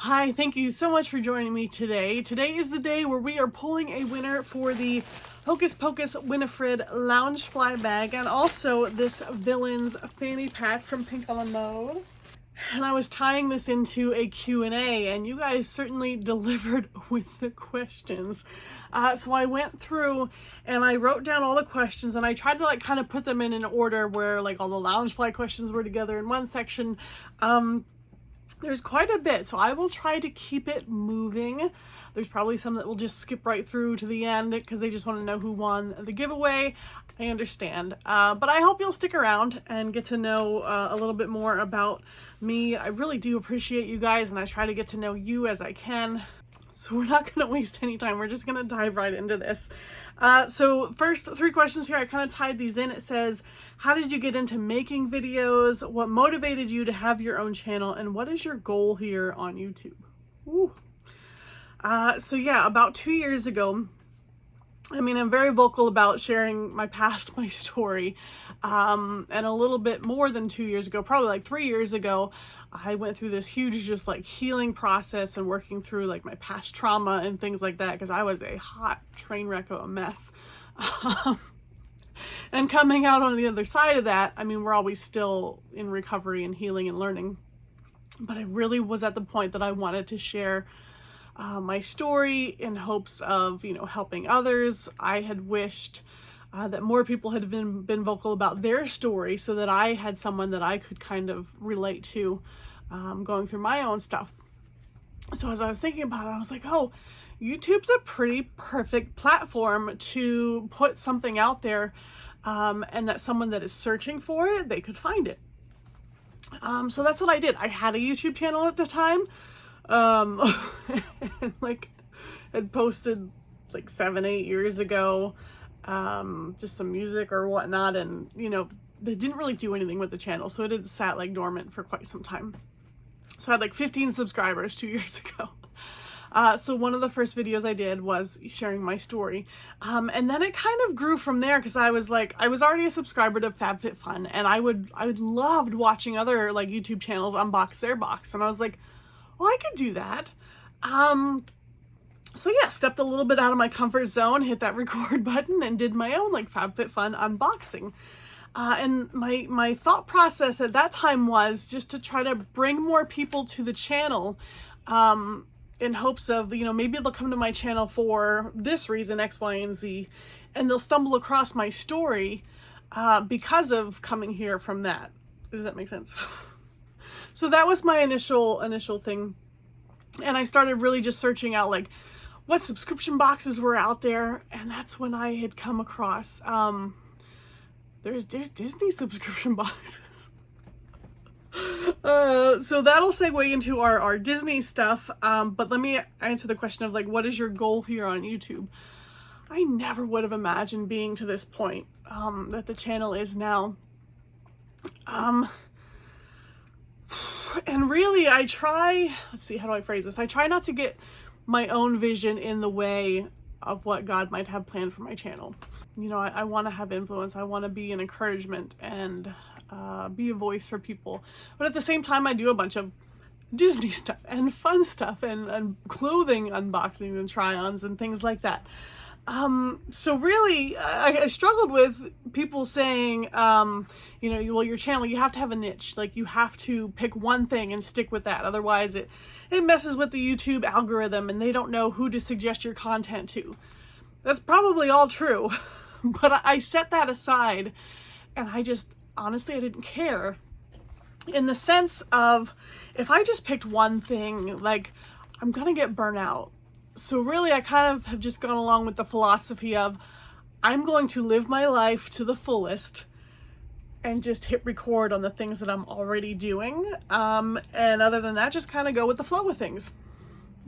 Hi, thank you so much for joining me today. Today is the day where we are pulling a winner for the Hocus Pocus Winifred Loungefly bag and also this Villains Fanny pack from Pink on the Mode. And I was tying this into a Q&A and you guys certainly delivered with the questions. So I went through and I wrote down all the questions and I tried to kind of put them in an order where all the Loungefly questions were together in one section. There's quite a bit, so I will try to keep it moving. There's probably some that will just skip right through to the end because they just want to know who won the giveaway. I understand, but I hope you'll stick around and get to know a little bit more about me. I really do appreciate you guys, and I try to get to know you as I can. So we're not going to waste any time. We're just going to dive right into this. So first 3 questions here. I kind of tied these in. It says, how did you get into making videos? What motivated you to have your own channel? And what is your goal here on YouTube? Ooh. So yeah, about 2 years ago, I'm very vocal about sharing my past, my story. And a little bit more than 2 years ago, probably 3 years ago, I went through this huge healing process and working through my past trauma and things like that because I was a hot train wreck of a mess. And coming out on the other side of that, we're always still in recovery and healing and learning. But I really was at the point that I wanted to share my story in hopes of, helping others. I had wished that more people had been vocal about their story so that I had someone that I could kind of relate to going through my own stuff. So as I was thinking about it, I was like, oh, YouTube's a pretty perfect platform to put something out there and that someone that is searching for it, they could find it. So that's what I did. I had a YouTube channel at the time. And had posted 7-8 years ago, just some music or whatnot, and they didn't really do anything with the channel, so it had sat dormant for quite some time. So I had 15 subscribers 2 years ago. So one of the first videos I did was sharing my story, and then it kind of grew from there because I was already a subscriber to FabFitFun, and I loved watching other YouTube channels unbox their box, and I was like, well, I could do that. So yeah, stepped a little bit out of my comfort zone, hit that record button, and did my own FabFitFun unboxing. And my thought process at that time was just to try to bring more people to the channel, in hopes of, maybe they'll come to my channel for this reason, X, Y, and Z, and they'll stumble across my story, because of coming here from that. Does that make sense? So that was my initial thing. And I started really just searching out what subscription boxes were out there. And that's when I had come across, there's Disney subscription boxes. So that'll segue into our Disney stuff. But let me answer the question of what is your goal here on YouTube? I never would have imagined being to this point, that the channel is now. And really, I try, let's see, how do I phrase this? I try not to get my own vision in the way of what God might have planned for my channel. I want to have influence. I want to be an encouragement and be a voice for people. But at the same time, I do a bunch of Disney stuff and fun stuff and clothing unboxings and try-ons and things like that. So really, I struggled with people saying, well, your channel, you have to have a niche. You have to pick one thing and stick with that. Otherwise, it messes with the YouTube algorithm and they don't know who to suggest your content to. That's probably all true. But I set that aside and honestly, I didn't care. In the sense of, if I just picked one thing, I'm gonna get burnt out. So really, I kind of have just gone along with the philosophy of, I'm going to live my life to the fullest and just hit record on the things that I'm already doing. And other than that, just kind of go with the flow of things.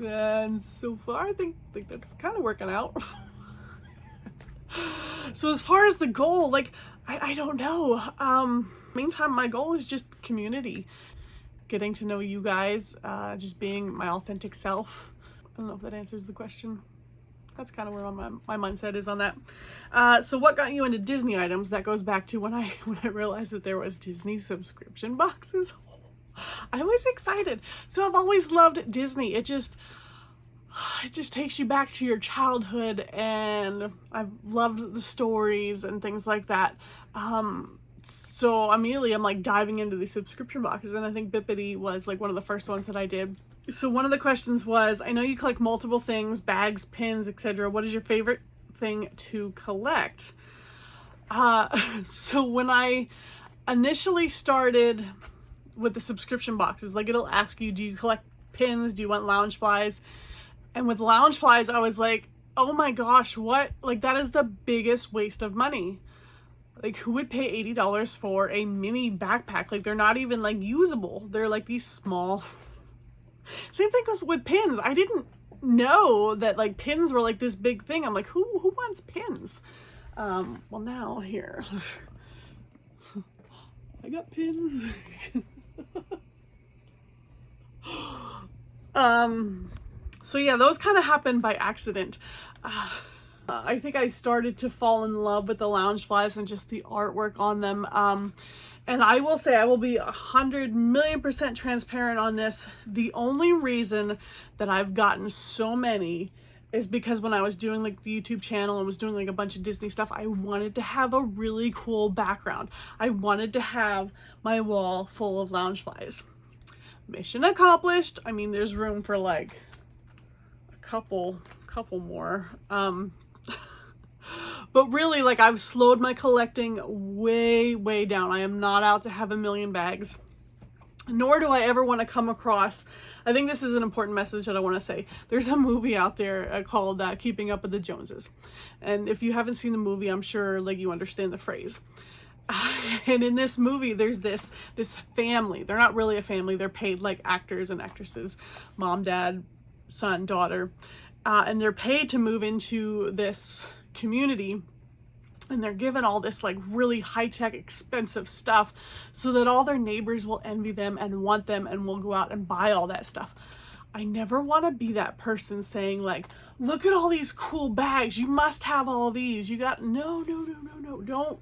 And so far, I think that's kind of working out. So as far as the goal, I don't know. Meantime, my goal is just community. Getting to know you guys, just being my authentic self. I don't know if that answers the question. That's kind of where my mindset is on that. So what got you into Disney items? That goes back to when I realized that there was Disney subscription boxes. I'm always excited. So I've always loved Disney. It just takes you back to your childhood, and I've loved the stories and things like that. So immediately I'm like diving into these subscription boxes, and I think Bippity was like one of the first ones that I did. So one of the questions was, I know you collect multiple things, bags, pins, etc. What is your favorite thing to collect? So when I initially started with the subscription boxes, like it'll ask you, do you collect pins? Do you want Loungeflies? And with Loungeflies, I was like, oh my gosh, what? Like, that is the biggest waste of money. Like, who would pay $80 for a mini backpack? Like, they're not even like usable. They're like these small. Same thing goes with pins. I didn't know that like pins were like this big thing. I'm like, who wants pins? Well, now here, I got pins. So yeah, those kind of happened by accident. I think I started to fall in love with the Loungeflies and just the artwork on them. And I will say, I will be 100,000,000% transparent on this. The only reason that I've gotten so many is because when I was doing like the YouTube channel and was doing like a bunch of Disney stuff, I wanted to have a really cool background. I wanted to have my wall full of Loungeflies. Mission accomplished. I mean, there's room for like a couple more. But really, like, I've slowed my collecting way down. I am not out to have 1,000,000 bags, nor do I ever want to come across, I think this is an important message that I want to say. There's a movie out there called Keeping Up with the Joneses. And if you haven't seen the movie, I'm sure like you understand the phrase. And in this movie, there's this family. They're not really a family. They're paid like actors and actresses, mom, dad, son, daughter. And they're paid to move into this community, and they're given all this like really high-tech expensive stuff so that all their neighbors will envy them and want them and will go out and buy all that stuff. I never want to be that person saying like, look at all these cool bags, you must have all these, you got no, don't.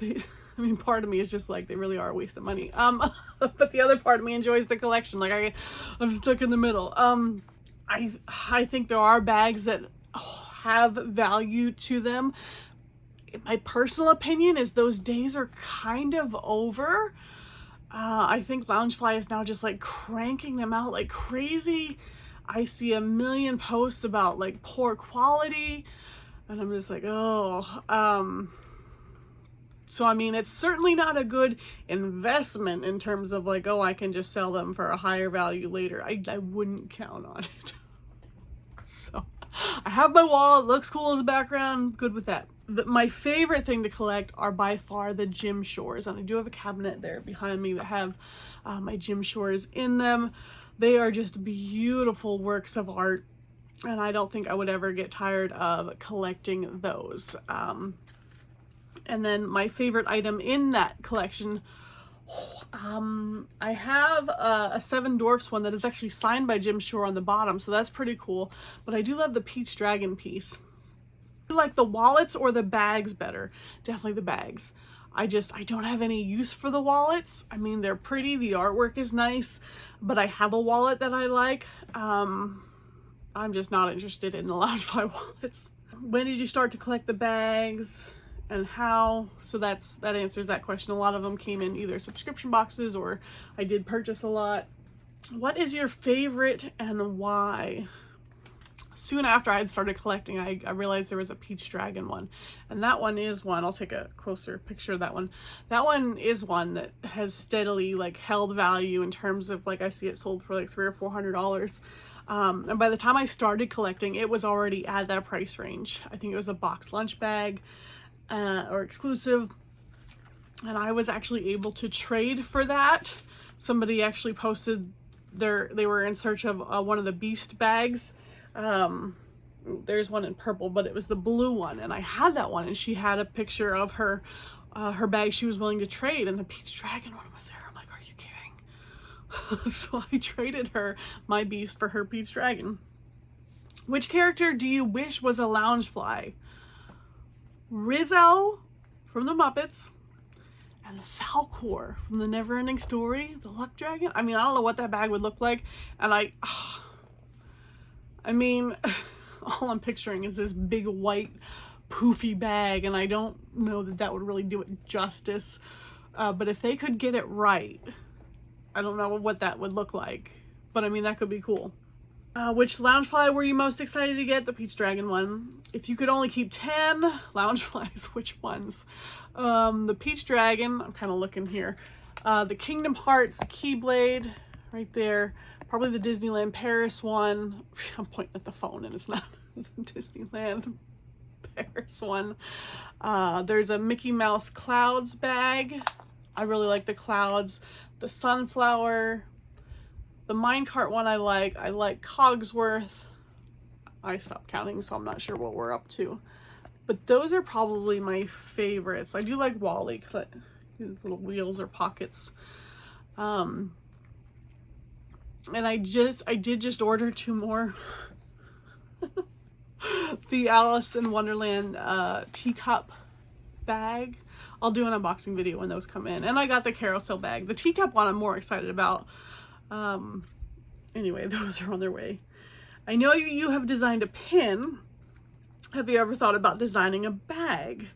I mean, part of me is just like, they really are a waste of money. But the other part of me enjoys the collection. Like I'm stuck in the middle. I think there are bags that have value to them. My personal opinion is those days are kind of over. I think Loungefly is now just like cranking them out like crazy. I see 1,000,000 posts about like poor quality, and I'm just like, oh. So, I mean, it's certainly not a good investment in terms of like, oh, I can just sell them for a higher value later. I wouldn't count on it. So, I have my wall. It looks cool as a background. Good with that. My favorite thing to collect are by far the gym shores. And I do have a cabinet there behind me that have my gym shores in them. They are just beautiful works of art. And I don't think I would ever get tired of collecting those. And then my favorite item in that collection, I have a Seven Dwarfs one that is actually signed by Jim Shore on the bottom, so that's pretty cool. But I do love the Peach Dragon piece. Do you like the wallets or the bags better? Definitely the bags. I don't have any use for the wallets. I mean, they're pretty, the artwork is nice, but I have a wallet that I like. I'm just not interested in the Loungefly wallets. When did you start to collect the bags? And how? So that answers that question. A lot of them came in either subscription boxes or I did purchase a lot. What is your favorite and why? Soon after I had started collecting, I realized there was a Peach Dragon one, and that one is one, I'll take a closer picture of that one. That one is one that has steadily like held value in terms of like, I see it sold for like $300 or $400. And by the time I started collecting, it was already at that price range. I think it was a box lunch bag. Or exclusive, and I was actually able to trade for that. Somebody actually posted they were in search of one of the Beast bags. There's one in purple, but it was the blue one, and I had that one, and she had a picture of her bag she was willing to trade, and the Peach Dragon one was there. I'm like, are you kidding? So I traded her my Beast for her Peach Dragon. Which character do you wish was a Loungefly? Rizzo from the Muppets, And Falcor from the Neverending Story, the Luck Dragon. I mean, I don't know what that bag would look like. And I mean, all I'm picturing is this big white poofy bag, and I don't know that that would really do it justice. But if they could get it right, I don't know what that would look like. But I mean, that could be cool. Which Loungefly were you most excited to get? The Peach Dragon one. If you could only keep 10 Loungeflies, which ones? The Peach Dragon, I'm kind of looking here. The Kingdom Hearts Keyblade, right there. Probably the Disneyland Paris one. I'm pointing at the phone and it's not the Disneyland Paris one. There's a Mickey Mouse Clouds bag. I really like the clouds. The Sunflower. The Minecart one I like Cogsworth. I stopped counting, so I'm not sure what we're up to. But those are probably my favorites. I do like Wally because his little wheels or pockets. And I did just order 2 more. The Alice in Wonderland teacup bag. I'll do an unboxing video when those come in. And I got the carousel bag. The teacup one I'm more excited about. Anyway, those are on their way. I know you have designed a pin. Have you ever thought about designing a bag?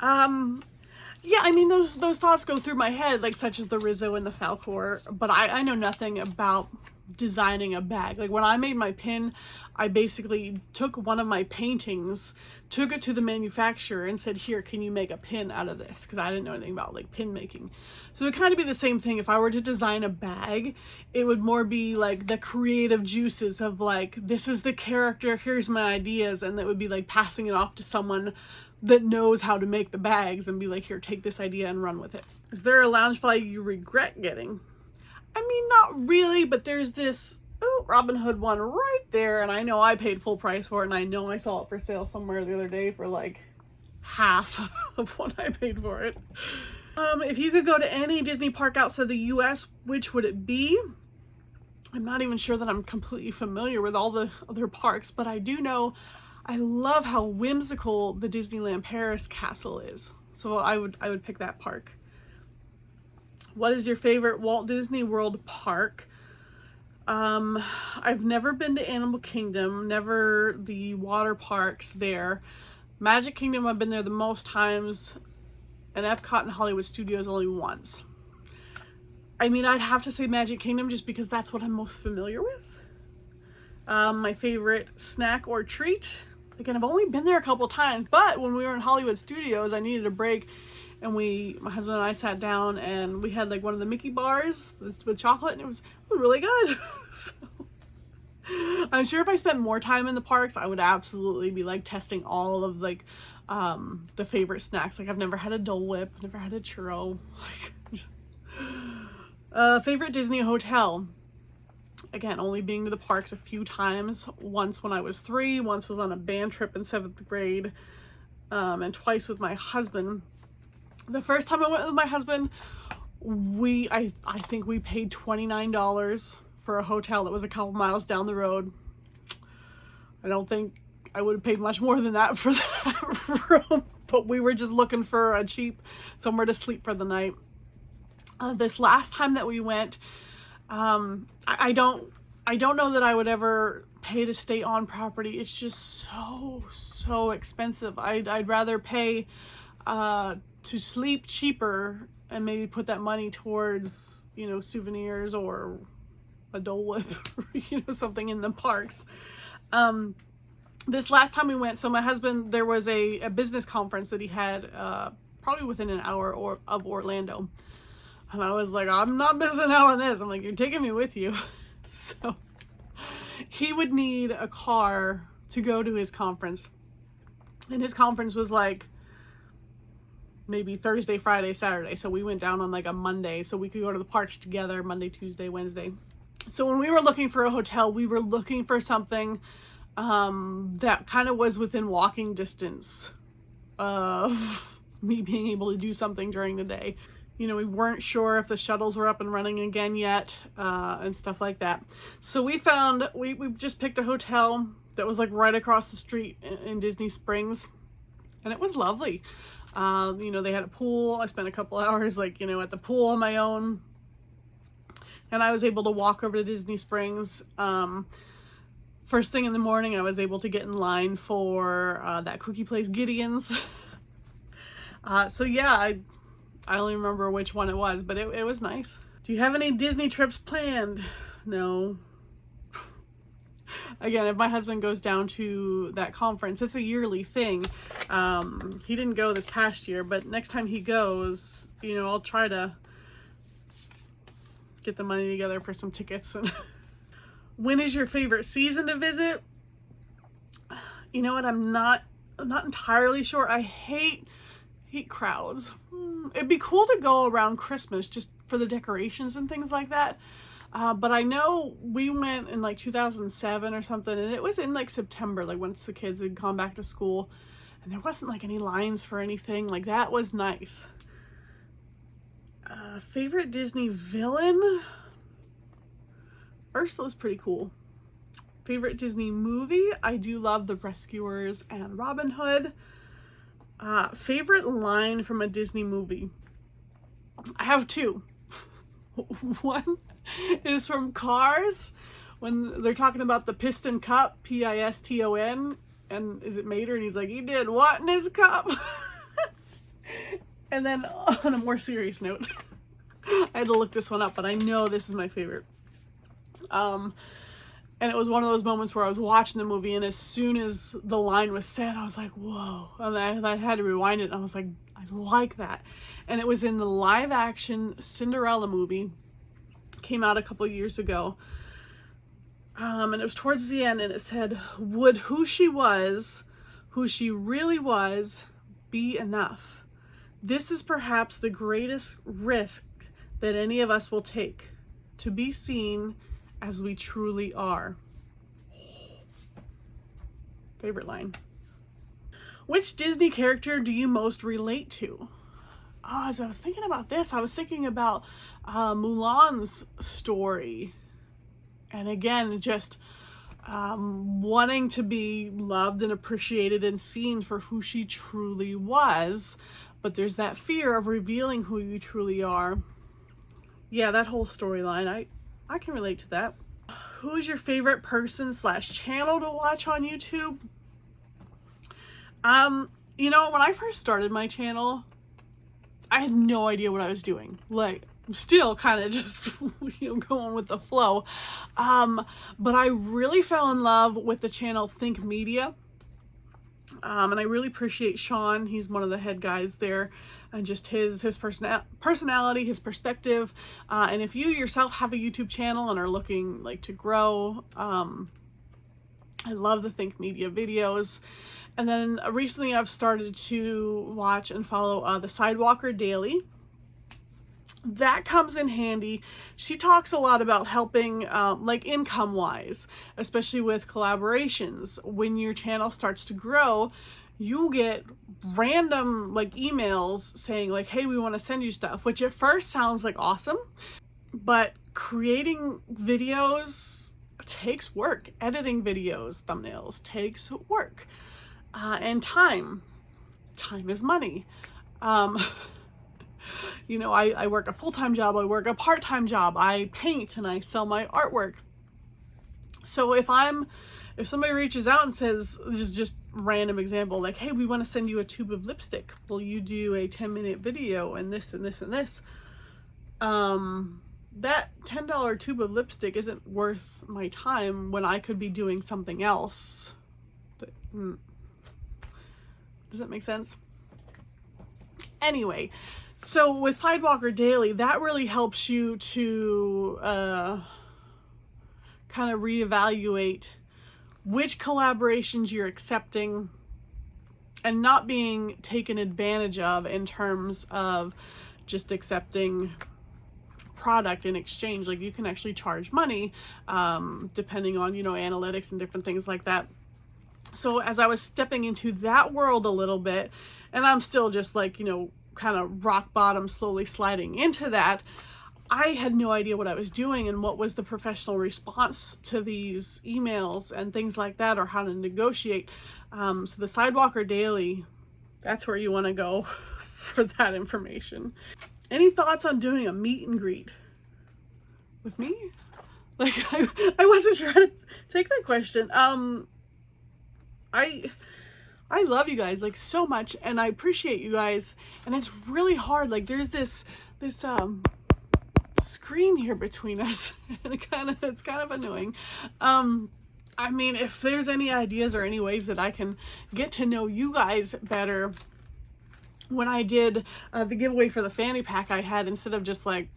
Yeah, I mean, those thoughts go through my head, like such as the Rizzo and the Falcor, but I know nothing about designing a bag. Like when I made my pin, I basically took one of my paintings, took it to the manufacturer and said, here, can you make a pin out of this? Because I didn't know anything about like pin making. So it kind of be the same thing. If I were to design a bag, it would more be like the creative juices of like, this is the character, here's my ideas. And that would be like passing it off to someone that knows how to make the bags and be like, here, take this idea and run with it. Is there a Loungefly you regret getting? I mean, not really, but there's this Robin Hood one right there, and I know I paid full price for it, and I know I saw it for sale somewhere the other day for like half of what I paid for it. If you could go to any Disney park outside the US, which would it be? I'm not even sure that I'm completely familiar with all the other parks, but I do know I love how whimsical the Disneyland Paris castle is. So I would pick that park. What is your favorite Walt Disney World park? I've never been to Animal Kingdom, never the water parks there. Magic Kingdom, I've been there the most times, and Epcot and Hollywood Studios only once. I mean, I'd have to say Magic Kingdom just because that's what I'm most familiar with. My favorite snack or treat? Again, I've only been there a couple times, but when we were in Hollywood Studios, I needed a break. And my husband and I sat down and we had like one of the Mickey bars with chocolate, and it was really good. So, I'm sure if I spent more time in the parks, I would absolutely be like testing all of like the favorite snacks. Like I've never had a Dole Whip, never had a churro. Favorite Disney hotel? Again, only being to the parks a few times. Once when I was 3, once was on a band trip in 7th grade, and twice with my husband. The first time I went with my husband, I think we paid $29 for a hotel that was a couple miles down the road. I don't think I would have paid much more than that for that room, but we were just looking for a cheap somewhere to sleep for the night. This last time that we went, I don't know that I would ever pay to stay on property. It's just so expensive. I'd rather pay to sleep cheaper and maybe put that money towards, you know, souvenirs or a Dole Whip or, you know, something in the parks. This last time we went, so my husband, there was a business conference that he had probably within an hour of Orlando. And I was like, I'm not missing out on this. I'm like, you're taking me with you. So he would need a car to go to his conference. And his conference was like maybe Thursday, Friday, Saturday. So we went down on like a Monday so we could go to the parks together Monday, Tuesday, Wednesday. So when we were looking for a hotel, we were looking for something that kind of was within walking distance of me being able to do something during the day. You know, we weren't sure if the shuttles were up and running again yet, and stuff like that. So we just picked a hotel that was like right across the street in Disney Springs, and it was lovely. You know, they had a pool. I spent a couple hours, like, you know, at the pool on my own. And I was able to walk over to Disney Springs. First thing in the morning, I was able to get in line for that cookie place, Gideon's. So yeah, I only remember which one it was, but it was nice. Do you have any Disney trips planned? No. Again, if my husband goes down to that conference, it's a yearly thing. He didn't go this past year, but next time he goes, you know, I'll try to get the money together for some tickets. When is your favorite season to visit? You know what? I'm not entirely sure. I hate crowds. It'd be cool to go around Christmas just for the decorations and things like that. But I know we went in like 2007 or something, and it was in like September, like once the kids had gone back to school, and there wasn't like any lines for anything. Like, that was nice. Favorite Disney villain? Ursula's pretty cool. Favorite Disney movie? I do love The Rescuers and Robin Hood. Favorite line from a Disney movie? I have two. One is from Cars, when they're talking about the piston cup, Piston, and is it Mater? And he's like, he did what in his cup? And then on a more serious note, I had to look this one up, but I know this is my favorite. And it was one of those moments where I was watching the movie, and as soon as the line was said, I was like, whoa. And I had to rewind it, and I was like, I like that. And it was in the live action Cinderella movie. Came out a couple years ago. And it was towards the end, and it said, would who she really was, be enough? This is perhaps the greatest risk that any of us will take, to be seen as we truly are. Favorite line. Which Disney character do you most relate to? Oh, as I was thinking about this, I was thinking about Mulan's story. And again, just wanting to be loved and appreciated and seen for who she truly was. But there's that fear of revealing who you truly are. Yeah, that whole storyline, I can relate to that. Who is your favorite person / channel to watch on YouTube? You know, when I first started my channel, I had no idea what I was doing. Like, I'm still kind of just, you know, going with the flow. But I really fell in love with the channel Think Media. And I really appreciate Sean. He's one of the head guys there, and just his personality, his perspective. And if you yourself have a YouTube channel and are looking like to grow, I love the Think Media videos. And then recently I've started to watch and follow the Sidewalker Daily. That comes in handy. She talks a lot about helping, like income wise, especially with collaborations. When your channel starts to grow, you get random like emails saying like, hey, we want to send you stuff, which at first sounds like awesome, but creating videos takes work. Editing videos, thumbnails takes work, and time is money. You know, I work a full-time job, I work a part-time job, I paint and I sell my artwork. So if somebody reaches out and says, this is just random example, like, hey, we want to send you a tube of lipstick. Will you do a 10-minute video and this and this and this? That $10 tube of lipstick isn't worth my time when I could be doing something else. Does that make sense? Anyway, so with Sidewalker Daily, that really helps you to kind of reevaluate which collaborations you're accepting and not being taken advantage of in terms of just accepting product in exchange. Like, you can actually charge money depending on, you know, analytics and different things like that. So as I was stepping into that world a little bit, and I'm still just like, you know, kind of rock bottom, slowly sliding into that, I had no idea what I was doing and what was the professional response to these emails and things like that, or how to negotiate. So the Sidewalker Daily, that's where you want to go. for that information. Any thoughts on doing a meet and greet with me? Like, I wasn't sure how to take that question. I love you guys like so much, and I appreciate you guys, and it's really hard. Like, there's this screen here between us, and it's kind of annoying. I mean, if there's any ideas or any ways that I can get to know you guys better, when I did the giveaway for the fanny pack, I had, instead of just like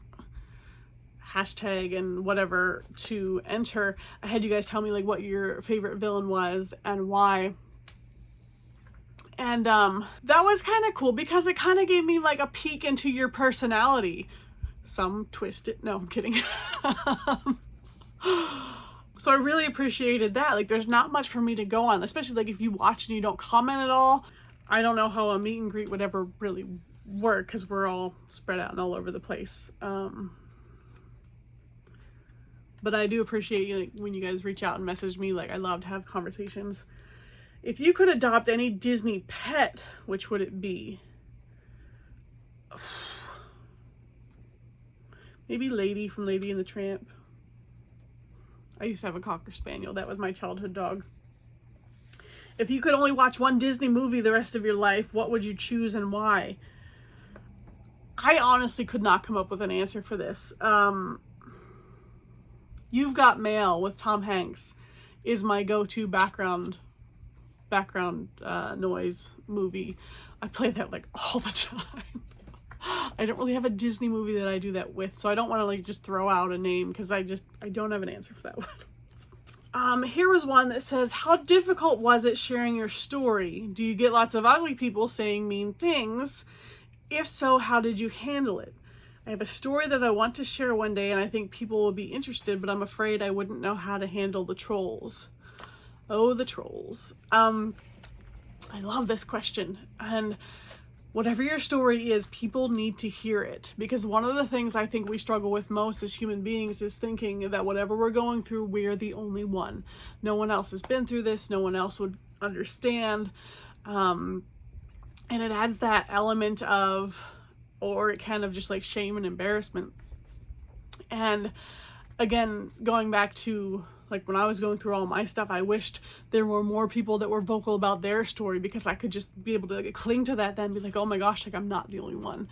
hashtag and whatever to enter, I had you guys tell me like what your favorite villain was and why. And that was kind of cool because it kind of gave me like a peek into your personality. Some twisted, no, I'm kidding. So I really appreciated that. Like, there's not much for me to go on, especially like if you watch and you don't comment at all. I don't know how a meet and greet would ever really work because we're all spread out and all over the place. But I do appreciate you, like, when you guys reach out and message me. Like, I love to have conversations. If you could adopt any Disney pet, which would it be? Maybe Lady from Lady and the Tramp. I used to have a Cocker Spaniel. That was my childhood dog. If you could only watch one Disney movie the rest of your life, what would you choose and why? I honestly could not come up with an answer for this. You've Got Mail with Tom Hanks is my go-to background noise movie. I play that like all the time. I don't really have a Disney movie that I do that with, so I don't want to like just throw out a name because I don't have an answer for that one. Here was one that says, how difficult was it sharing your story? Do you get lots of ugly people saying mean things? If so, how did you handle it? I have a story that I want to share one day and I think people will be interested, but I'm afraid I wouldn't know how to handle the trolls. Oh, the trolls. I love this question, and whatever your story is, people need to hear it, because one of the things I think we struggle with most as human beings is thinking that whatever we're going through, we're the only one. No one else has been through this. No one else would understand. And it adds that element of, or it kind of just like shame and embarrassment. And again, going back to like when I was going through all my stuff, I wished there were more people that were vocal about their story, because I could just be able to like cling to that then, be like, oh my gosh, like I'm not the only one.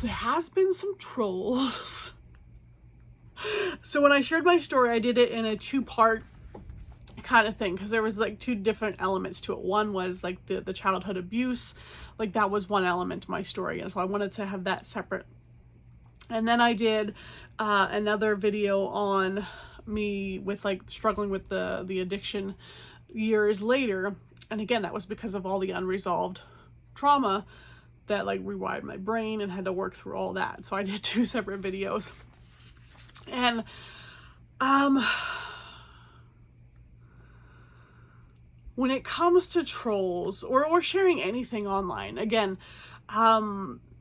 There has been some trolls. So when I shared my story, I did it in a two-part kind of thing, because there was like two different elements to it. One was like the childhood abuse, like that was one element to my story, and so I wanted to have that separate. And then I did another video on me with like struggling with the addiction years later, and again that was because of all the unresolved trauma that like rewired my brain and had to work through all that. So I did two separate videos. And when it comes to trolls or sharing anything online, again,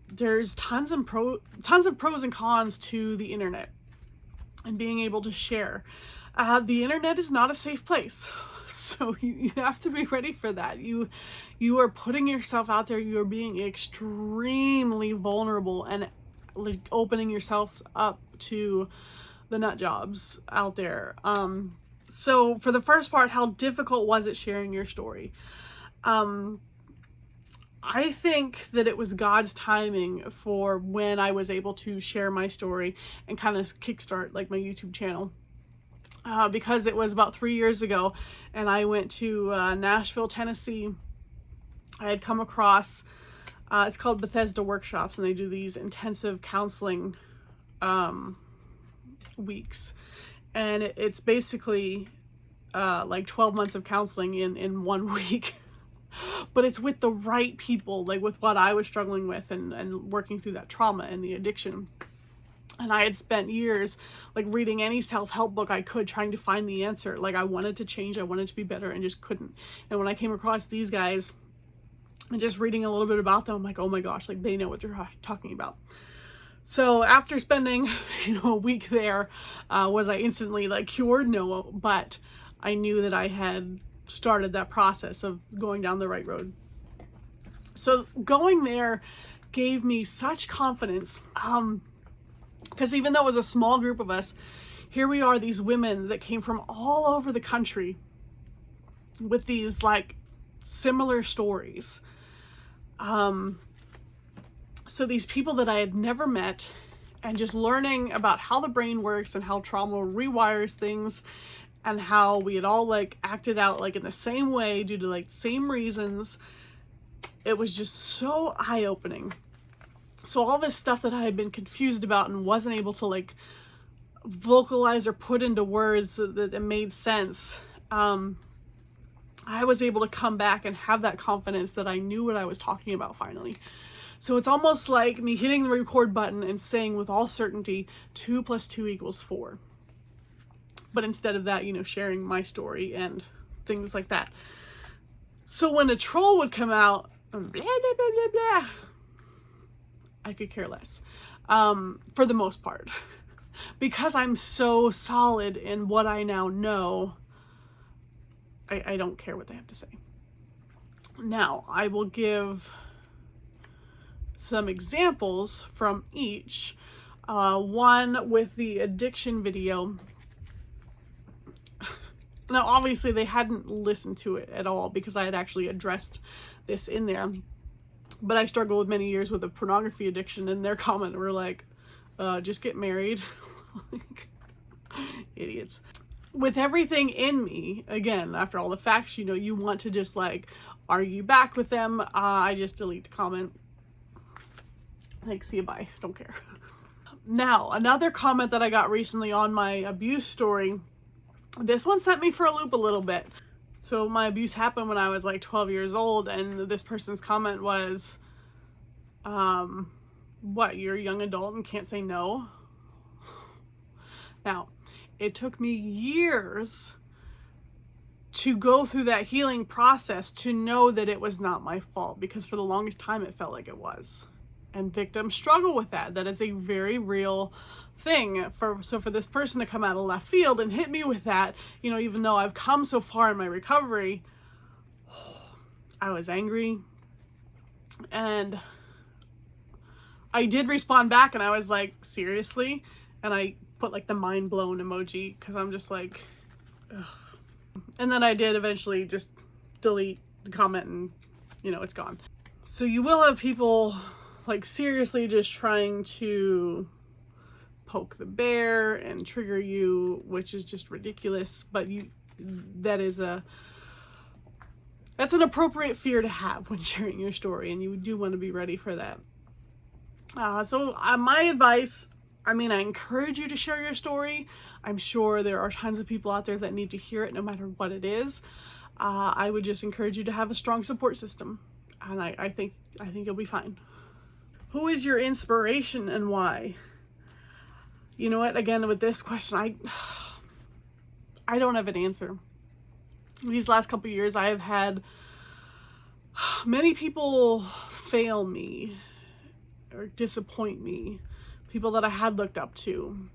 there's tons of pros and cons to the internet and being able to share. The internet is not a safe place, so you have to be ready for that. You are putting yourself out there. You are being extremely vulnerable and like opening yourself up to the nut jobs out there. So for the first part, how difficult was it sharing your story? I think that it was God's timing for when I was able to share my story and kind of kickstart like my YouTube channel. Because it was about 3 years ago, and I went to Nashville, Tennessee. I had come across, it's called Bethesda Workshops, and they do these intensive counseling weeks. And it's basically like 12 months of counseling in 1 week. But it's with the right people, like with what I was struggling with and working through that trauma and the addiction. And I had spent years like reading any self-help book I could, trying to find the answer. Like I wanted to change, I wanted to be better, and just couldn't. And when I came across these guys and just reading a little bit about them, I'm like, oh my gosh, like they know what they're talking about. So after spending, a week there, was I instantly like cured? No, but I knew that I had started that process of going down the right road. So going there gave me such confidence, because even though it was a small group of us, here we are, these women that came from all over the country with these like similar stories. So these people that I had never met, and just learning about how the brain works and how trauma rewires things, and how we had all like acted out like in the same way due to like same reasons. It was just so eye-opening. So all this stuff that I had been confused about and wasn't able to like vocalize or put into words that it made sense, I was able to come back and have that confidence that I knew what I was talking about finally. So it's almost like me hitting the record button and saying with all certainty, 2 + 2 = 4. But instead of that, you know, sharing my story and things like that. So when a troll would come out, blah, blah, blah, blah, blah, I could care less, for the most part. Because I'm so solid in what I now know, I don't care what they have to say. Now, I will give some examples from each. One with the addiction video. Now, obviously, they hadn't listened to it at all because I had actually addressed this in there. But I struggled with many years with a pornography addiction, and their comment were like, just get married. Like, idiots. With everything in me, again, after all the facts, you know, you want to just like argue back with them. I just delete the comment. Like, see you, bye. Don't care. Now, another comment that I got recently on my abuse story. This one sent me for a loop a little bit. So my abuse happened when I was like 12 years old, and this person's comment was, what, you're a young adult and can't say no? Now, it took me years to go through that healing process to know that it was not my fault, because for the longest time it felt like it was. And victims struggle with that. That is a very real thing. So for this person to come out of left field and hit me with that, you know, even though I've come so far in my recovery, I was angry. And I did respond back, and I was like, seriously? And I put like the mind blown emoji, because I'm just like, ugh. And then I did eventually just delete the comment, and you know, it's gone. So you will have people like seriously just trying to poke the bear and trigger you, which is just ridiculous. But that's an appropriate fear to have when sharing your story, and you do want to be ready for that. So my advice, I mean, I encourage you to share your story. I'm sure there are tons of people out there that need to hear it no matter what it is. I would just encourage you to have a strong support system, and I think you'll be fine. Who is your inspiration and why? You know what? Again, with this question, I don't have an answer. These last couple of years, I have had many people fail me or disappoint me. People that I had looked up to,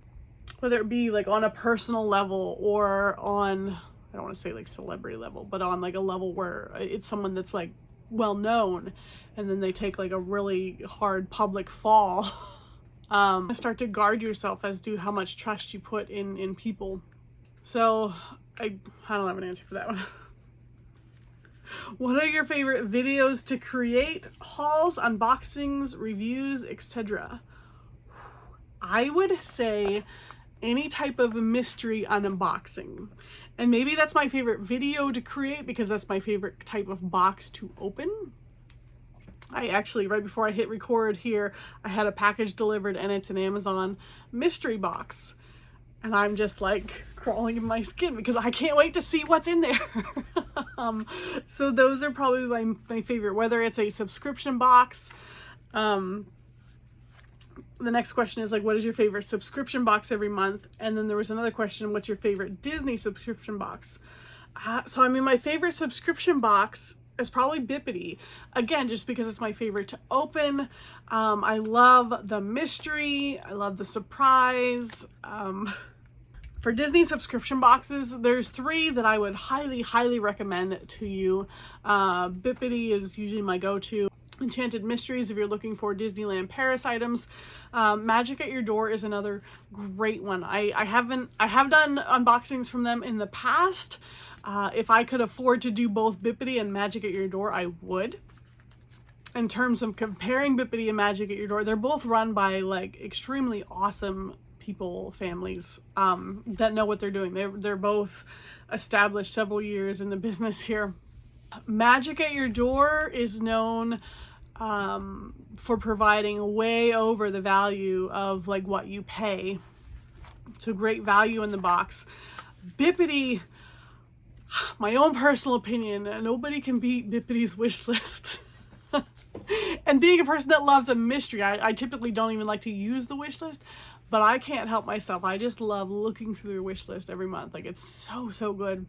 whether it be like on a personal level or on, I don't want to say like celebrity level, but on like a level where it's someone that's like well known, and then they take like a really hard public fall. Start to guard yourself as to how much trust you put in people. So I don't have an answer for that one. What are your favorite videos to create? Hauls, unboxings, reviews, etc. I would say any type of mystery unboxing. And maybe that's my favorite video to create because that's my favorite type of box to open. I actually, right before I hit record here, I had a package delivered, and it's an Amazon mystery box. And I'm just like crawling in my skin because I can't wait to see what's in there. So those are probably my favorite, whether it's a subscription box. The next question is like, what is your favorite subscription box every month? And then there was another question, what's your favorite Disney subscription box? So I mean, my favorite subscription box is probably Bippity. Again, just because it's my favorite to open. I love the mystery. I love the surprise. For Disney subscription boxes, there's 3 that I would highly, highly recommend to you. Bippity is usually my go-to. Enchanted Mysteries if you're looking for Disneyland Paris items. Magic at Your Door is another great one. I have done unboxings from them in the past. If I could afford to do both Bippity and Magic at Your Door, I would. In terms of comparing Bippity and Magic at Your Door, they're both run by like extremely awesome people, families that know what they're doing. They're both established several years in the business here. Magic at Your Door is known for providing way over the value of like what you pay. So great value in the box. Bippity, my own personal opinion, nobody can beat Bippity's wish list. And being a person that loves a mystery, I typically don't even like to use the wish list, but I can't help myself. I just love looking through their wish list every month. Like, it's so good.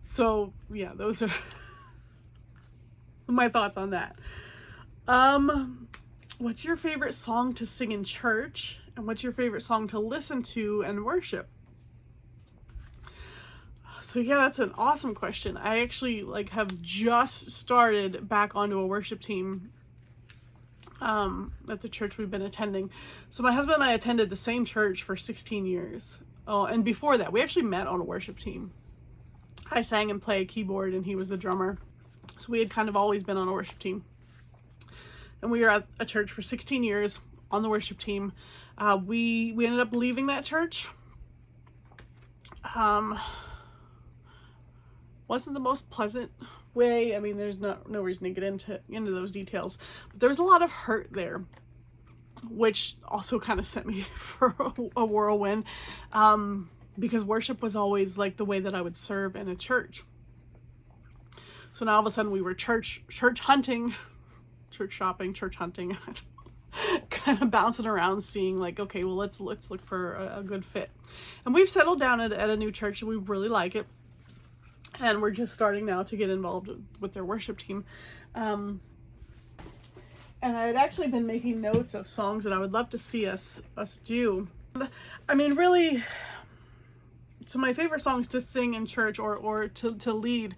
So yeah, those are my thoughts on that. What's your favorite song to sing in church? And what's your favorite song to listen to and worship? So yeah, that's an awesome question. I actually have just started back onto a worship team at the church we've been attending. So my husband and I attended the same church for 16 years. Oh, and before that, we actually met on a worship team. I sang and played keyboard and he was the drummer. So we had kind of always been on a worship team. And we were at a church for 16 years on the worship team. We ended up leaving that church. Wasn't the most pleasant way. I mean, there's no reason to get into those details. But there was a lot of hurt there, which also kind of sent me for a whirlwind. Because worship was always like the way that I would serve in a church. So now all of a sudden we were church hunting, church shopping, church hunting, kind of bouncing around, seeing like, okay, well, let's look for a good fit. And we've settled down at a new church and we really like it. And we're just starting now to get involved with their worship team. And I had actually been making notes of songs that I would love to see us do. I mean, really, so my favorite songs to sing in church or to lead,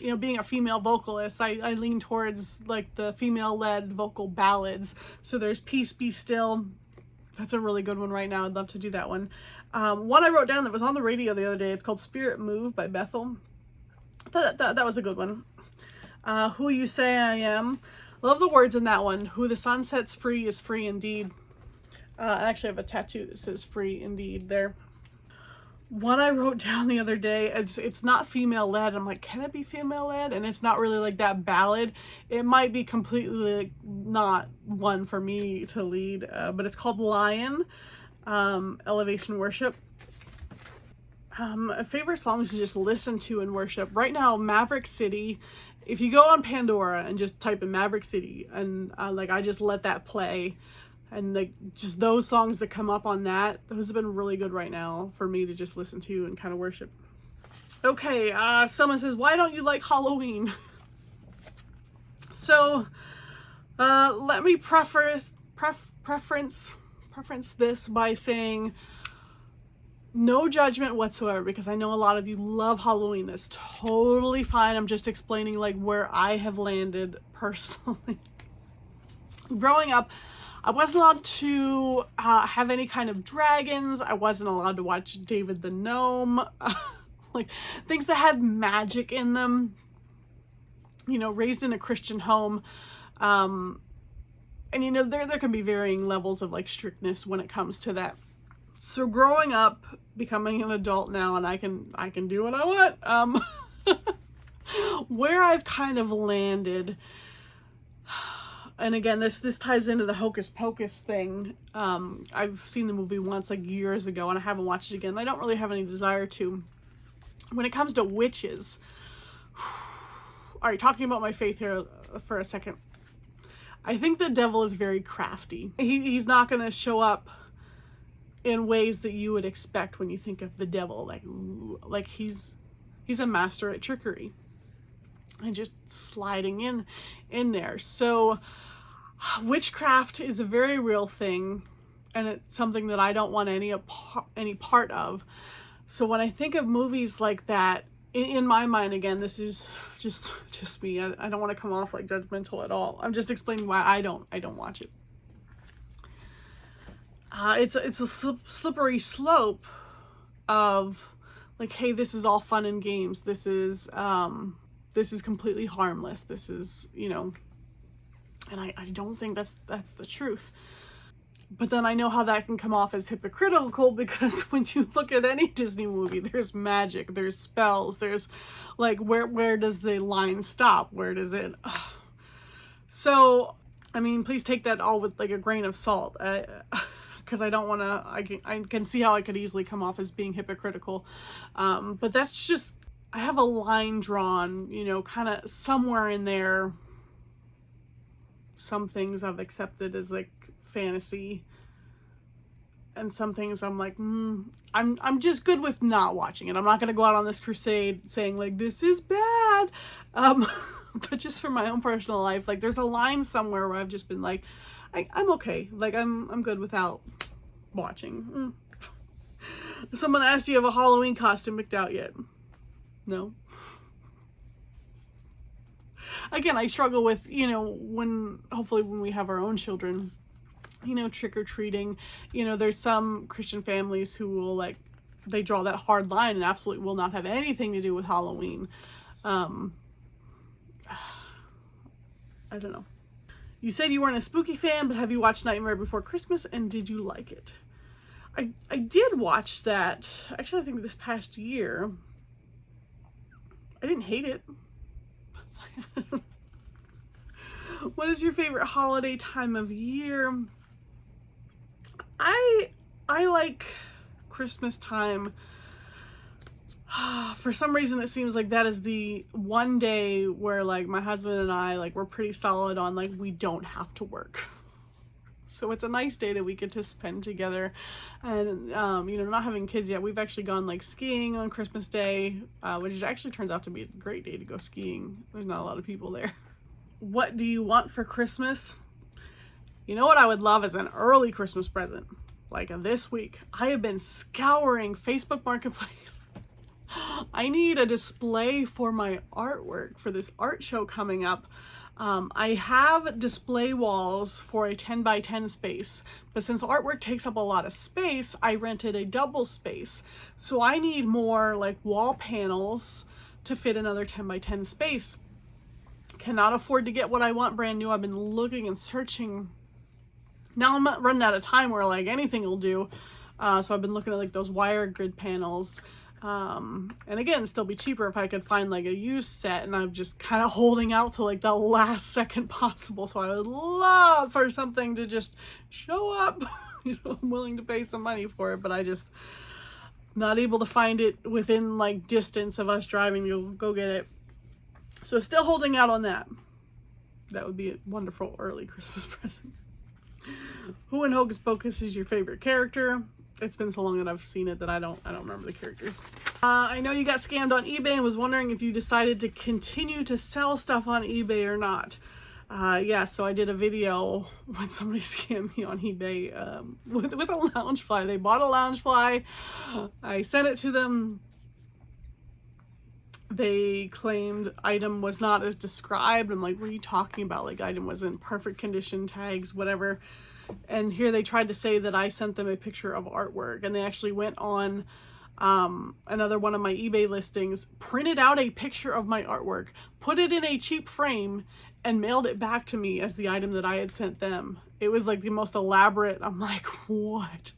being a female vocalist, I lean towards like the female-led vocal ballads. So there's Peace Be Still. That's a really good one right now. I'd love to do that one. One I wrote down that was on the radio the other day, it's called Spirit Move by Bethel. That was a good one. Who You Say I Am. Love the words in that one. Who the sun sets free is free indeed. I actually have a tattoo that says free indeed there. One I wrote down the other day, it's not female-led. I'm like, can it be female-led? And it's not really like that ballad. It might be completely not one for me to lead, but it's called Lion, Elevation Worship. Favorite songs to just listen to in worship. Right now, Maverick City. If you go on Pandora and just type in Maverick City, and I just let that play, and like just those songs that come up on that, those have been really good right now for me to just listen to and kind of worship. Okay, someone says, why don't you like Halloween? So let me preference this by saying no judgment whatsoever, because I know a lot of you love Halloween. That's totally fine. I'm just explaining like where I have landed personally. Growing up, I wasn't allowed to have any kind of dragons. I wasn't allowed to watch David the Gnome. Like things that had magic in them. Raised in a Christian home. And there can be varying levels of like strictness when it comes to that. So growing up, becoming an adult now, and I can do what I want. Where I've kind of landed, and again, this ties into the Hocus Pocus thing. I've seen the movie once, like years ago, and I haven't watched it again. I don't really have any desire to. When it comes to witches, all right, talking about my faith here for a second. I think the devil is very crafty. He's not going to show up in ways that you would expect when you think of the devil. Like he's a master at trickery and just sliding in there. So witchcraft is a very real thing, and it's something that I don't want any part of. So when I think of movies like that, in my mind, again, this is just me. I don't want to come off like judgmental at all. I'm just explaining why I don't watch it. It's a slippery slope of like, hey, this is all fun and games. This is completely harmless. This is, you know, and I don't think that's the truth. But then I know how that can come off as hypocritical, because when you look at any Disney movie, there's magic, there's spells, there's like, where does the line stop? Where does it? So, I mean, please take that all with like a grain of salt, because I don't want to, I can see how I could easily come off as being hypocritical. But that's just, I have a line drawn, you know, kind of somewhere in there. Some things I've accepted as like fantasy, and some things I'm like, I'm just good with not watching it. I'm not gonna go out on this crusade saying like this is bad, but just for my own personal life, like there's a line somewhere where I've just been like, I'm okay, like I'm good without watching. Someone asked, do you have a Halloween costume picked out yet? No. Again, I struggle with, you know, hopefully when we have our own children, you know, trick-or-treating, you know, there's some Christian families who will like, they draw that hard line and absolutely will not have anything to do with Halloween. I don't know. You said you weren't a spooky fan, but have you watched Nightmare Before Christmas, and did you like it? I did watch that, actually I think this past year. I didn't hate it. What is your favorite holiday time of year? I like Christmas time. For some reason it seems like that is the one day where like my husband and I, like, we're pretty solid on like we don't have to work. So it's a nice day that we get to spend together. And you know, not having kids yet, we've actually gone like skiing on Christmas Day, which actually turns out to be a great day to go skiing. There's not a lot of people there. What do you want for Christmas? You know what I would love is an early Christmas present. Like this week, I have been scouring Facebook Marketplace. I need a display for my artwork for this art show coming up. I have display walls for a 10 by 10 space, but since artwork takes up a lot of space, I rented a double space. So I need more like wall panels to fit another 10 by 10 space. Cannot afford to get what I want brand new. I've been looking and searching. Now I'm running out of time where like anything will do. So I've been looking at like those wire grid panels. And again, still be cheaper if I could find like a used set, and I'm just kind of holding out to like the last second possible. So I would love for something to just show up. You know, I'm willing to pay some money for it, but I just not able to find it within like distance of us driving to go get it. So still holding out on that. That would be a wonderful early Christmas present. Who in Hocus Pocus is your favorite character? It's been so long that I've seen it that I don't remember the characters. I know you got scammed on eBay and was wondering if you decided to continue to sell stuff on eBay or not. Yeah, so I did a video when somebody scammed me on eBay with a Loungefly. They bought a Loungefly. I sent it to them. They claimed item was not as described. I'm like, what are you talking about? Like, item was in perfect condition, tags, whatever. And here they tried to say that I sent them a picture of artwork, and they actually went on another one of my eBay listings, printed out a picture of my artwork, put it in a cheap frame, and mailed it back to me as the item that I had sent them. It was like the most elaborate. I'm like, what?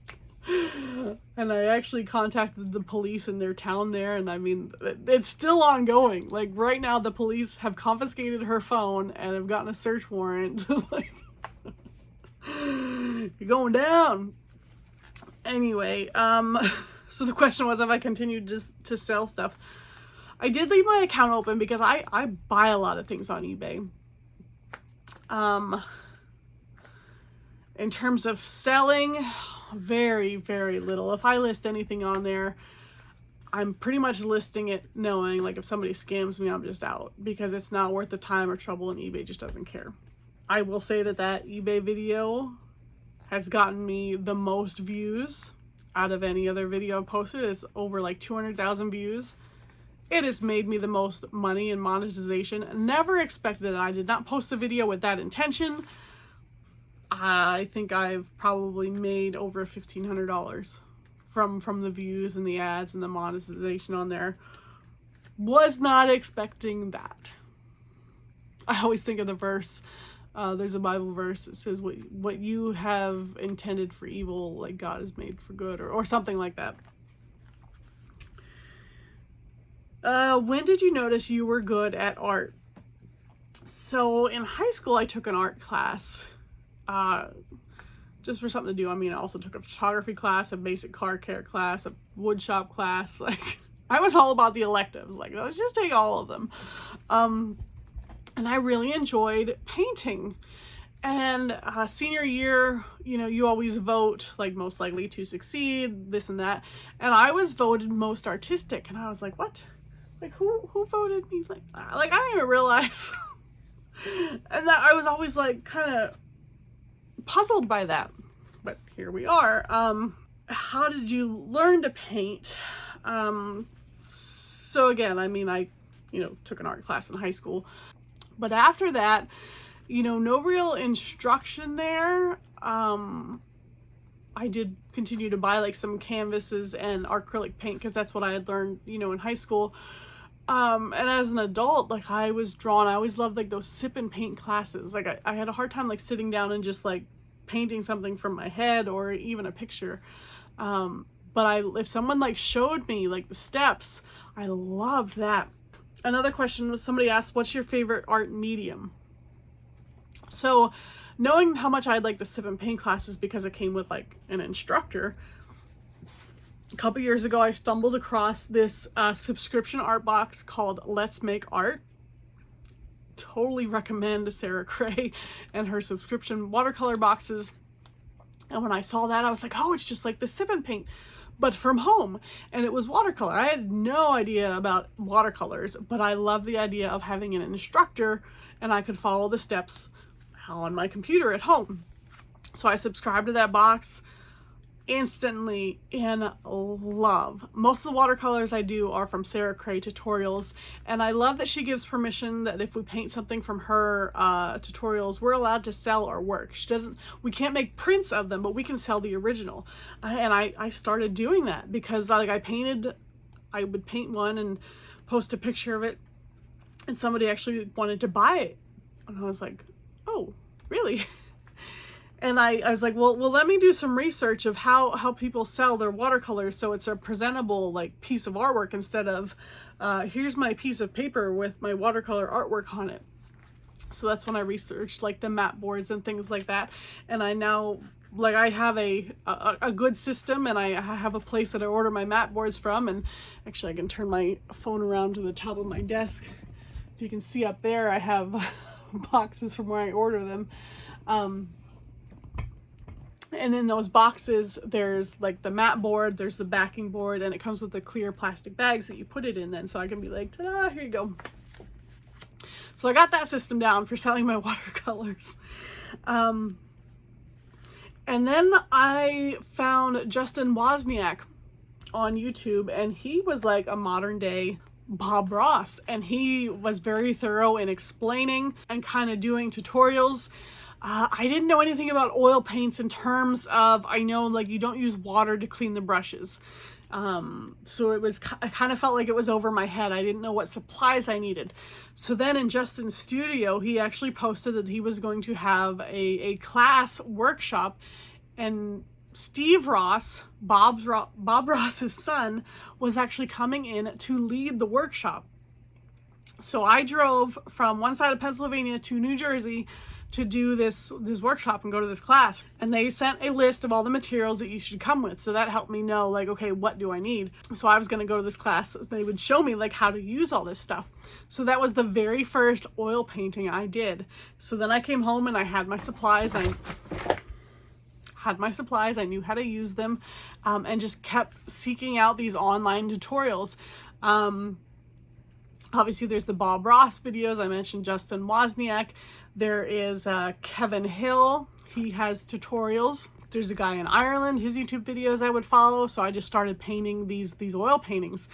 And I actually contacted the police in their town there, and I mean, it's still ongoing. Like right now, the police have confiscated her phone and have gotten a search warrant. Like, you're going down. Anyway, so the question was if I continued just to sell stuff. I did leave my account open because I buy a lot of things on eBay. In terms of selling, very, very little. If I list anything on there, I'm pretty much listing it knowing like if somebody scams me, I'm just out, because it's not worth the time or trouble, and eBay just doesn't care. I will say that eBay video has gotten me the most views out of any other video posted. It's over like 200,000 views. It has made me the most money in monetization. Never expected it. I did not post the video with that intention. I think I've probably made over $1,500 from the views and the ads and the monetization on there. Was not expecting that. I always think of the verse. There's a Bible verse that says, what you have intended for evil, like God has made for good, or something like that. When did you notice you were good at art? So in high school, I took an art class, just for something to do. I mean, I also took a photography class, a basic car care class, a wood shop class. Like, I was all about the electives. Like, let's just take all of them. And I really enjoyed painting. And senior year, you know, you always vote, like, most likely to succeed, this and that. And I was voted most artistic. And I was like, what? Like, who voted me? Like I didn't even realize. And that I was always, like, kind of puzzled by that. But here we are. How did you learn to paint? So again, I mean, I, you know, took an art class in high school. But after that, you know, no real instruction there. I did continue to buy, like, some canvases and acrylic paint because that's what I had learned, you know, in high school. And as an adult, like, I was drawn. I always loved, like, those sip and paint classes. Like, I had a hard time, like, sitting down and just, like, painting something from my head or even a picture. But if someone, like, showed me, like, the steps, I loved that. Another question was, somebody asked, what's your favorite art medium? So knowing how much I'd like the sip and paint classes because it came with, like, an instructor, a couple years ago I stumbled across this subscription art box called Let's Make Art. Totally recommend Sarah Cray and her subscription watercolor boxes. And when I saw that, I was like, oh, it's just like the sip and paint, but from home. And it was watercolor. I had no idea about watercolors, but I love the idea of having an instructor and I could follow the steps on my computer at home. So I subscribed to that box, instantly in love. Most of the watercolors I do are from Sarah Cray tutorials, and I love that she gives permission that if we paint something from her tutorials, we're allowed to sell our work. We can't make prints of them, but we can sell the original. And I started doing that because, like, I would paint one and post a picture of it, and somebody actually wanted to buy it. And I was like, oh, really? And I was like, well, let me do some research of how people sell their watercolors so it's a presentable, like, piece of artwork instead of, here's my piece of paper with my watercolor artwork on it. So that's when I researched, like, the mat boards and things like that. And I now, like, I have a good system, and I have a place that I order my mat boards from. And actually, I can turn my phone around to the top of my desk. If you can see up there, I have boxes from where I order them. And in those boxes, there's, like, the mat board, there's the backing board, and it comes with the clear plastic bags that you put it in then. So I can be like, ta-da, here you go. So I got that system down for selling my watercolors. And then I found Justin Wozniak on YouTube, and he was like a modern day Bob Ross, and he was very thorough in explaining and kind of doing tutorials. I didn't know anything about oil paints in terms of, I know, like, you don't use water to clean the brushes. So I kind of felt like it was over my head. I didn't know what supplies I needed. So then in Justin's studio, he actually posted that he was going to have a class workshop, and Steve Ross, Bob Ross's son, was actually coming in to lead the workshop. So I drove from one side of Pennsylvania to New Jersey to do this workshop and go to this class. And they sent a list of all the materials that you should come with. So that helped me know, like, okay, what do I need? So I was going to go to this class. They would show me, like, how to use all this stuff. So that was the very first oil painting I did. So then I came home and I had my supplies. I knew how to use them, and just kept seeking out these online tutorials. Obviously, there's the Bob Ross videos. I mentioned Justin Wozniak. There is Kevin Hill. He has tutorials. There's a guy in Ireland. His YouTube videos I would follow. So I just started painting these oil paintings.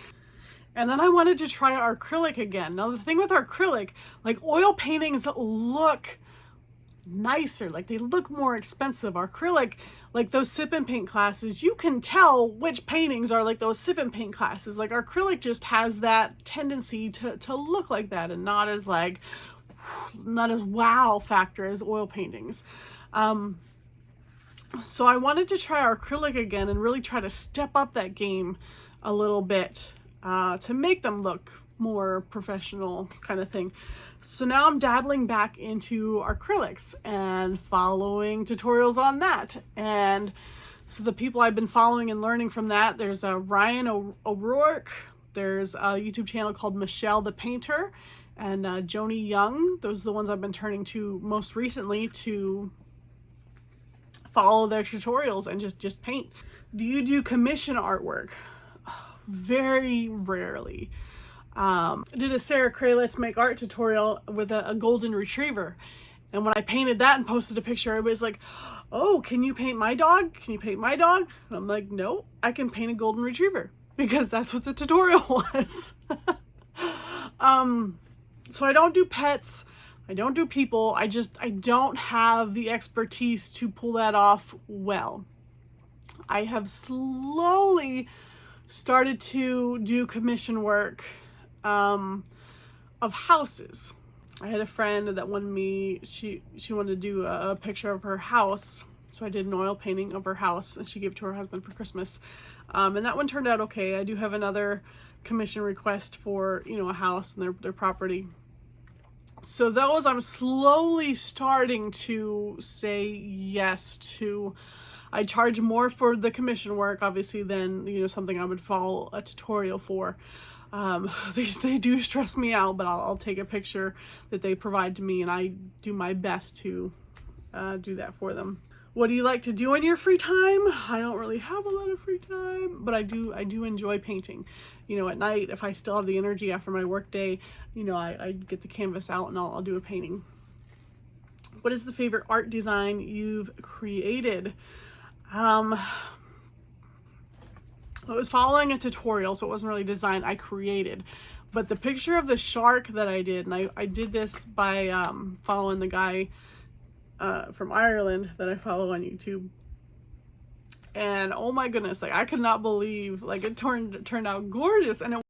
And then I wanted to try our acrylic again. Now the thing with our acrylic, like oil paintings look nicer, like they look more expensive. Our acrylic, like those sip and paint classes, you can tell which paintings are like those sip and paint classes. Like our acrylic just has that tendency to look like that, and not as like, not as wow factor as oil paintings. So I wanted to try our acrylic again and really try to step up that game a little bit to make them look more professional kind of thing. So now I'm dabbling back into acrylics and following tutorials on that. And so the people I've been following and learning from that, there's Ryan O'Rourke, there's a YouTube channel called Michelle the Painter, and Joni Young. Those are the ones I've been turning to most recently to follow their tutorials and just paint. Do you do commission artwork? Very rarely. I did a Sarah Cray Let's Make Art tutorial with a golden retriever, and when I painted that and posted a picture, everybody's like, oh, can you paint my dog? Can you paint my dog? And I'm like, no, I can paint a golden retriever, because that's what the tutorial was. So I don't do pets, I don't do people, I don't have the expertise to pull that off well. I have slowly started to do commission work of houses. I had a friend that wanted me, she wanted to do a picture of her house, so I did an oil painting of her house and she gave it to her husband for Christmas. And that one turned out okay. I do have another commission request for, you know, a house and their property. So those I'm slowly starting to say yes to. I charge more for the commission work, obviously, than, you know, something I would follow a tutorial for. They do stress me out, but I'll take a picture that they provide to me, and I do my best to do that for them. What do you like to do in your free time? I don't really have a lot of free time, but I do enjoy painting. You know, at night, if I still have the energy after my work day, you know, I get the canvas out and I'll do a painting. What is the favorite art design you've created? I was following a tutorial, so it wasn't really design, I created. But the picture of the shark that I did, and I did this by following the guy from Ireland that I follow on YouTube. And oh my goodness, like I could not believe, like it turned out gorgeous, and it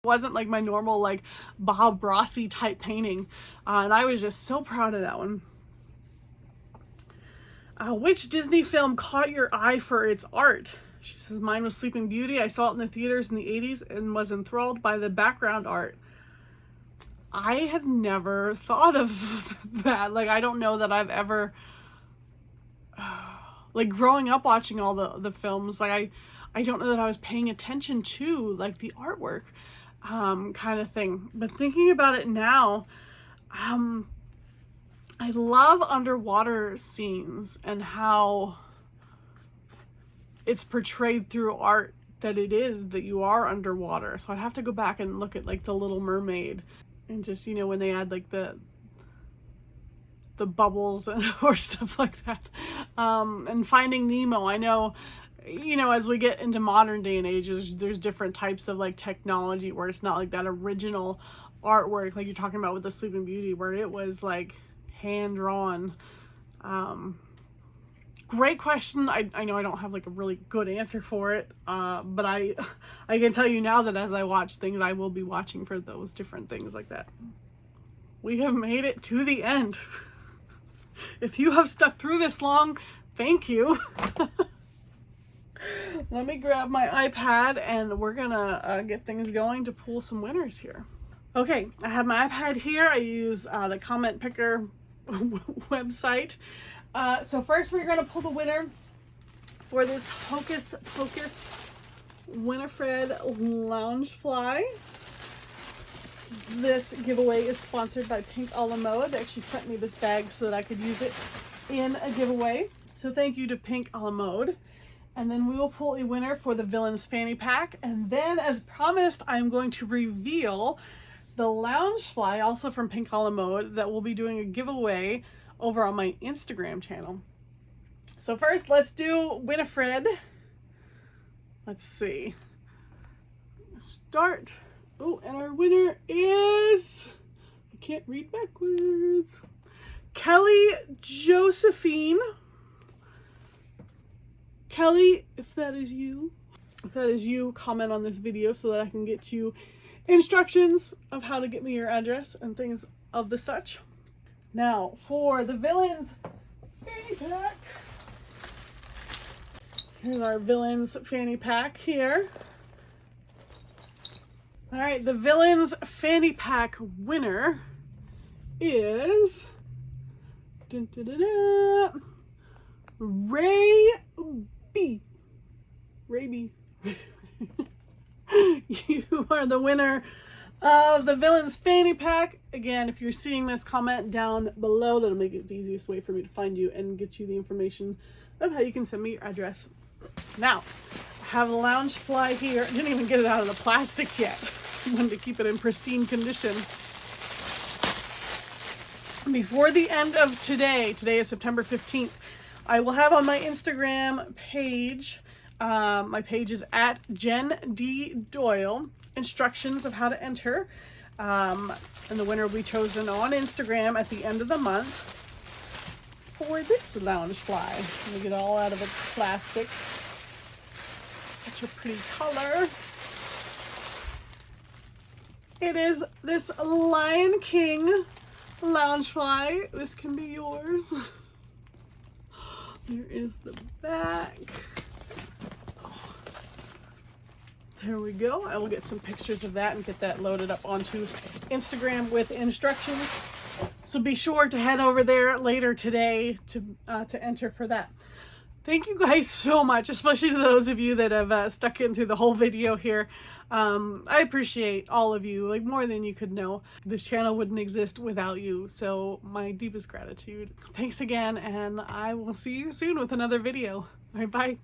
wasn't like my normal like Bob Rossy type painting, and I was just so proud of that one. Which Disney film caught your eye for its art? She says mine was Sleeping Beauty. I saw it in the theaters in the 80s and was enthralled by the background art. I have never thought of that. Like, I don't know that I've ever, like growing up watching all the films, like I don't know that I was paying attention to like the artwork kind of thing. But thinking about it now, I love underwater scenes and how it's portrayed through art that it is that you are underwater. So I'd have to go back and look at like The Little Mermaid and just, you know, when they add like the bubbles or stuff like that. And Finding Nemo, I know, you know, as we get into modern day and age, there's different types of like technology where it's not like that original artwork like you're talking about with the Sleeping Beauty, where it was like hand drawn. Great question. I know I don't have like a really good answer for it, but I can tell you now that as I watch things, I will be watching for those different things like that. We have made it to the end. If you have stuck through this long, thank you. Let me grab my iPad and we're gonna get things going to pull some winners here. Okay, I have my iPad here. I use the comment picker website. So first we're going to pull the winner for this Hocus Pocus Winifred Loungefly. This giveaway is sponsored by Pink a la Mode. They actually sent me this bag so that I could use it in a giveaway. So thank you to Pink a la Mode. And then we will pull a winner for the Villains Fanny Pack. And then, as promised, I'm going to reveal the Loungefly, also from Pink a la Mode, that we'll be doing a giveaway over on my Instagram channel. So first, let's do Winifred. Let's see. Start. Oh, and our winner is, I can't read backwards, Kelly Josephine. Kelly, if that is you, comment on this video so that I can get you instructions of how to get me your address and things of the such. Now, for the Villains fanny pack. Here's our Villains fanny pack here. All right, the Villains fanny pack winner is Ray B. You are the winner of the Villains fanny pack. Again, if you're seeing this, comment down below. That'll make it the easiest way for me to find you and get you the information of how you can send me your address. Now, I have the Loungefly here. I didn't even get it out of the plastic yet. I wanted to keep it in pristine condition. Before the end of today is September 15th, I will have on my Instagram page, my page is at Jen D. Doyle, instructions of how to enter. And the winner will be chosen on Instagram at the end of the month for this Loungefly. Let me get it all out of its plastic. Such a pretty color. It is this Lion King Loungefly. This can be yours. Here is the back. There we go. I will get some pictures of that and get that loaded up onto Instagram with instructions. So be sure to head over there later today to enter for that. Thank you guys so much, especially to those of you that have stuck in through the whole video here. I appreciate all of you, like more than you could know. This channel wouldn't exist without you, so my deepest gratitude. Thanks again, and I will see you soon with another video. All right, bye.